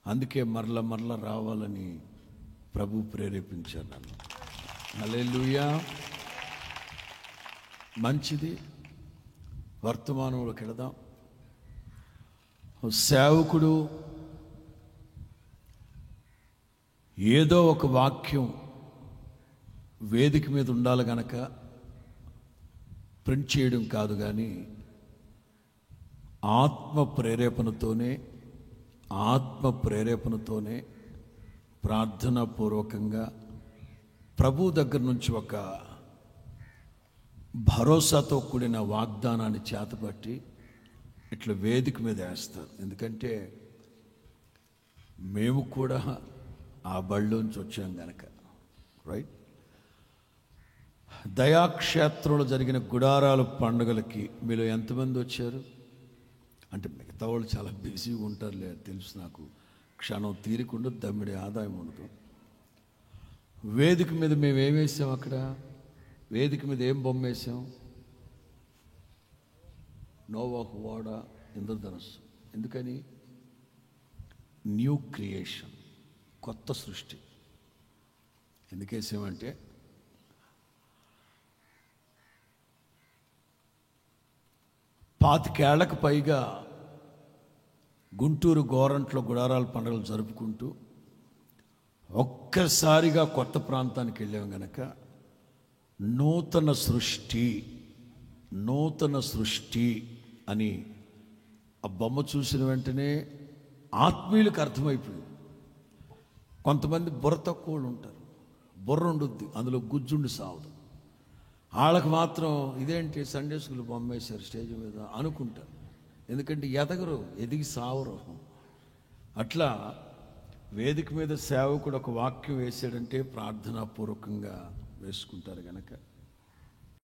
అందుకే మరల మరల రావాలని ప్రభు ప్రేరేపించారు నన్ను. హల్లెలూయా. మంచిది, వర్తమానంలోకి వెళదాం. సేవకుడు ఏదో ఒక వాక్యం వేదిక మీద ఉండాలి గనక ప్రింట్ చేయడం కాదు, కానీ ఆత్మ ప్రేరేపణతోనే ప్రార్థనాపూర్వకంగా ప్రభు దగ్గర నుంచి ఒక భరోసాతో కూడిన వాగ్దానాన్ని చేతపట్టి ఇట్లా వేదిక మీద వేస్తారు. ఎందుకంటే మేము కూడా ఆ బళ్ళలోంచి వచ్చాం గనక. రైట్. దయాక్షేత్రంలో జరిగిన గుడారాల పండుగలకి మీలో ఎంతమంది వచ్చారు? అంటే మిగతా వాళ్ళు చాలా బిజీగా ఉంటారులే, తెలుసు నాకు. క్షణం తీరికుండా దమ్మిడి ఆదాయం ఉండదు. వేదిక మీద మేము ఏం వేసాం? అక్కడ వేదిక మీద ఏం బొమ్మ వేసాం? నోవాహు ఓడ, ఇంద్రధనుస్సు. ఎందుకని? న్యూ క్రియేషన్, కొత్త సృష్టి. ఎందుకు వేసామంటే పాతికేళ్లకు పైగా గుంటూరు గోరంట్లో గుడారాల పండుగలు జరుపుకుంటూ ఒక్కసారిగా కొత్త ప్రాంతానికి వెళ్ళాం గనక నూతన సృష్టి అని ఆ బొమ్మ చూసిన వెంటనే ఆత్మీయులకు అర్థమైపోయింది. కొంతమంది బుర్ర తక్కువ ఉంటారు, బుర్ర ఉండుద్ది, అందులో గుజ్జుండి సావదు. వాళ్ళకు మాత్రం ఇదేంటి సండే స్కూల్ బొమ్మ వేశారు స్టేజ్ మీద అనుకుంటారు. ఎందుకంటే ఎదిగి సావరు. అట్లా వేదిక మీద సేవకుడు ఒక వాక్యం వేసాడంటే ప్రార్థనాపూర్వకంగా వేసుకుంటారు గనక